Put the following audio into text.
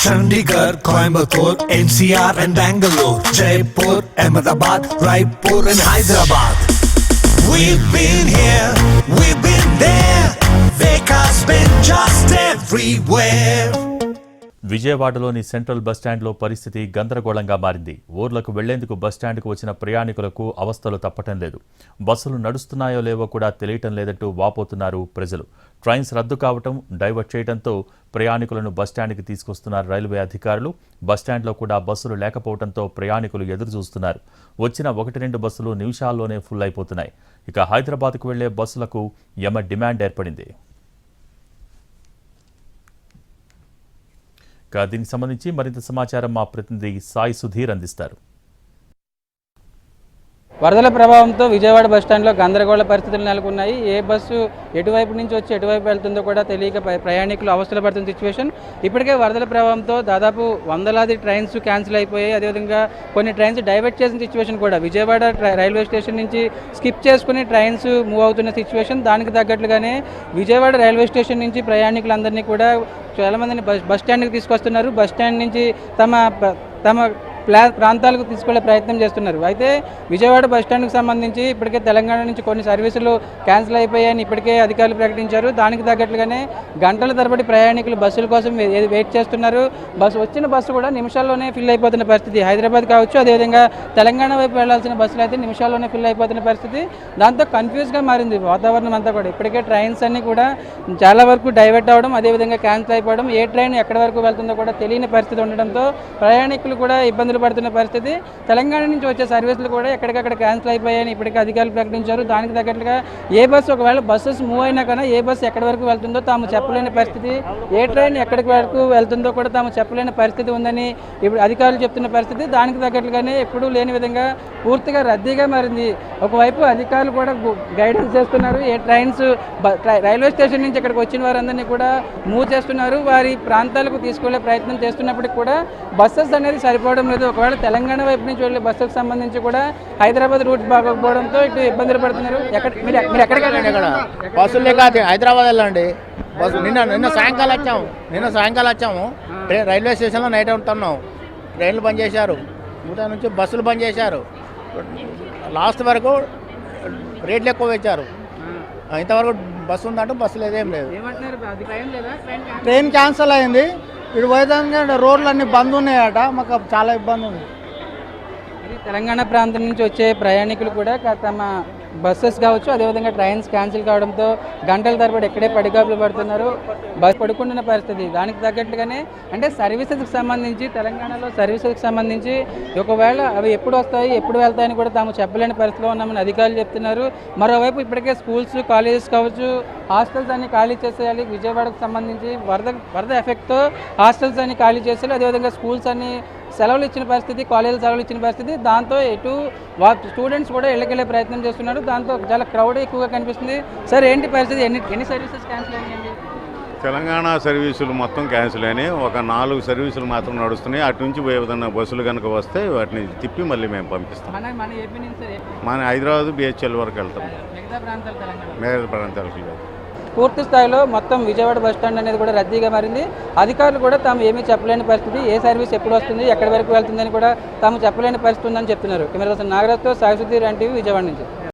Chandigarh, Coimbatore, NCR and Bangalore, Jaipur, Ahmedabad, Raipur and Hyderabad. We've been here, we've been there. Vekas been just everywhere. విజయవాడలోని central బస్టాండ్లో పరిస్థితి గందరగోళంగా మారింది. ఊర్లకు వెళ్లేందుకు బస్టాండ్కు వచ్చిన ప్రయాణికులకు అవస్థలు తప్పటం లేదు. బస్సులు నడుస్తున్నాయో లేవో కూడా తెలియటం లేదంటూ వాపోతున్నారు ప్రజలు. ట్రైన్స్ రద్దు కావటం, డైవర్ట్ చేయడంతో ప్రయాణికులను బస్టాండ్కి తీసుకొస్తున్నారు రైల్వే అధికారులు. బస్టాండ్లో కూడా బస్సులు లేకపోవడంతో ప్రయాణికులు ఎదురు చూస్తున్నారు. వచ్చిన 1-2 బస్సులు నిమిషాల్లోనే ఫుల్ అయిపోతున్నాయి. ఇక హైదరాబాద్కు వెళ్లే బస్సులకు యమ డిమాండ్ ఏర్పడింది. దీనికి సంబంధించి మరింత సమాచారం మా ప్రతినిధి సాయి సుధీర్ అందిస్తారు. వరదల ప్రభావంతో విజయవాడ బస్టాండ్లో గందరగోళ పరిస్థితులు నెలకొన్నాయి. ఏ బస్సు ఎటువైపు నుంచి వచ్చి ఎటువైపు వెళ్తుందో కూడా తెలియక ప్రయాణికులు అవస్థలు పడుతున్న సిచ్యువేషన్. ఇప్పటికే వరదల ప్రభావంతో దాదాపు వందలాది ట్రైన్స్ క్యాన్సిల్ అయిపోయాయి. అదేవిధంగా కొన్ని ట్రైన్స్ డైవర్ట్ చేసిన సిచ్యువేషన్ కూడా విజయవాడ రైల్వే స్టేషన్ నుంచి స్కిప్ చేసుకుని ట్రైన్స్ మూవ్ అవుతున్న సిచ్యువేషన్. దానికి తగ్గట్లుగానే విజయవాడ రైల్వే స్టేషన్ నుంచి ప్రయాణికులందరినీ కూడా చాలామందిని బస్ స్టాండ్కి తీసుకొస్తున్నారు. బస్ స్టాండ్ నుంచి తమ ప్రాంతాలకు తీసుకెళ్లే ప్రయత్నం చేస్తున్నారు. అయితే విజయవాడ బస్టాండ్కి సంబంధించి ఇప్పటికే తెలంగాణ నుంచి కొన్ని సర్వీసులు క్యాన్సిల్ అయిపోయాయని ఇప్పటికే అధికారులు ప్రకటించారు. దానికి తగ్గట్లుగానే గంటల తరబడి ప్రయాణికులు బస్సుల కోసం వెయిట్ చేస్తున్నారు. వచ్చిన బస్సు కూడా నిమిషాల్లోనే ఫిల్ అయిపోతున్న పరిస్థితి. హైదరాబాద్ కావచ్చు, అదేవిధంగా తెలంగాణ వైపు వెళ్లాల్సిన బస్సులు అయితే నిమిషాల్లోనే ఫిల్ అయిపోతున్న పరిస్థితి. దాంతో కన్ఫ్యూజ్గా మారింది వాతావరణం అంతా కూడా. ఇప్పటికే ట్రైన్స్ అన్నీ కూడా చాలా వరకు డైవర్ట్ అవ్వడం, అదేవిధంగా క్యాన్సిల్ అయిపోవడం, ఏ ట్రైన్ ఎక్కడి వరకు వెళ్తుందో కూడా తెలియని పరిస్థితి ఉండడంతో ప్రయాణికులు కూడా ఇబ్బందులు పడుతున్న పరిస్థితి. తెలంగాణ నుంచి వచ్చే సర్వీసులు కూడా ఎక్కడికక్కడ క్యాన్సిల్ అయిపోయాయని ఇప్పటికే అధికారులు ప్రకటించారు. దానికి తగ్గట్టుగా ఏ బస్సు ఒకవేళ బస్సెస్ మూవ్ అయినా కన్నా ఏ బస్సు ఎక్కడి వరకు వెళ్తుందో తాము చెప్పలేని పరిస్థితి, ఏ ట్రైన్ ఎక్కడికి వరకు వెళ్తుందో కూడా తాము చెప్పలేని పరిస్థితి ఉందని ఇప్పుడు అధికారులు చెప్తున్న పరిస్థితి. దానికి తగ్గట్లుగానే ఎప్పుడూ లేని విధంగా పూర్తిగా రద్దీగా మారింది. ఒకవైపు అధికారులు కూడా గైడెన్స్ చేస్తున్నారు. ఏ ట్రైన్స్ రైల్వే స్టేషన్ నుంచి ఇక్కడికి వచ్చిన వారందరినీ కూడా మూవ్ చేస్తున్నారు. వారి ప్రాంతాలకు తీసుకెళ్లే ప్రయత్నం చేస్తున్నప్పటికీ కూడా బస్సెస్ అనేది సరిపోవడం లేదు. ఒకవేళ తెలంగాణ వైపు నుంచి వెళ్ళే బస్సులకు సంబంధించి కూడా హైదరాబాద్ రూట్ బాగోకపోవడంతో ఇటు ఇబ్బందులు పడుతున్నారు. మీరు ఎక్కడికి వెళ్ళండి? ఇక్కడ బస్సులు లేక హైదరాబాద్ వెళ్ళండి. బస్సు నిన్న సాయంకాలం వచ్చాము. రైల్వే స్టేషన్లో నైట్ ఉంటున్నాం. ట్రైన్లు బంద్ చేశారు, ఊట నుంచి బస్సులు బంద్ చేశారు. లాస్ట్ వరకు రేట్లు ఎక్కువ పెంచారు. ఇంతవరకు బస్సు ఉందంటూ బస్సు లేదేం లేదు. ట్రైన్ క్యాన్సిల్ అయింది. ఇటు పోయేదానికి రోడ్లు అన్నీ బంద్ ఉన్నాయట. మాకు చాలా ఇబ్బంది ఉంది. తెలంగాణ ప్రాంతం నుంచి వచ్చే ప్రయాణికులు కూడా తమ బస్సెస్ కావచ్చు, అదేవిధంగా ట్రైన్స్ క్యాన్సిల్ కావడంతో గంటల తరబడి ఎక్కడే పడిగాపులు పడుతున్నారు. బస్ పడుకుంటున్న పరిస్థితి. దానికి తగ్గట్టుగానే అంటే సర్వీసెస్కి సంబంధించి తెలంగాణలో సర్వీసెస్కి సంబంధించి ఒకవేళ అవి ఎప్పుడు వస్తాయి, ఎప్పుడు వెళ్తాయని కూడా తాము చెప్పలేని పరిస్థితిలో ఉన్నామని అధికారులు చెప్తున్నారు. మరోవైపు ఇప్పటికే స్కూల్స్, కాలేజెస్ కావచ్చు, హాస్టల్స్ అన్ని ఖాళీ చేసేయాలి. విజయవాడకు సంబంధించి వరద ఎఫెక్ట్తో హాస్టల్స్ అన్ని ఖాళీ చేసేయాలి. అదేవిధంగా స్కూల్స్ అన్ని సెలవులు ఇచ్చిన పరిస్థితి, కాలేజీలు సెలవులు ఇచ్చిన పరిస్థితి. దాంతో ఇటు స్టూడెంట్స్ కూడా ఇళ్ళకెళ్ళే ప్రయత్నం చేస్తున్నారు. దాంతో చాలా క్రౌడ్ ఎక్కువగా కనిపిస్తుంది. సార్ ఏంటి పరిస్థితి? ఎన్ని సర్వీసెస్ క్యాన్సిల్ అయినాయండి? తెలంగాణ సర్వీసులు మొత్తం క్యాన్సిల్ అయినాయి. ఒక 4 సర్వీసులు మాత్రం నడుస్తున్నాయి. అటు నుంచి ఏదైనా బస్సులు కనుక వస్తే వాటిని తిప్పి మళ్ళీ మేము పంపిస్తాం. మన హైదరాబాద్ BHL వరకు వెళ్తాం. మిగతా ప్రాంతాలకు పూర్తి స్థాయిలో మొత్తం విజయవాడ బస్టాండ్ అనేది కూడా రద్దీగా మారింది. అధికారులు కూడా తాము ఏమీ చెప్పలేని పరిస్థితి. ఏ సర్వీస్ ఎప్పుడు వస్తుంది, ఎక్కడి వరకు వెళ్తుందని కూడా తాము చెప్పలేని పరిస్థితి ఉందని చెప్తున్నారు. కెమెరా పర్సన్ నాగరాజ్తో సాయి సుధీర్, NTV, విజయవాడ నుంచి.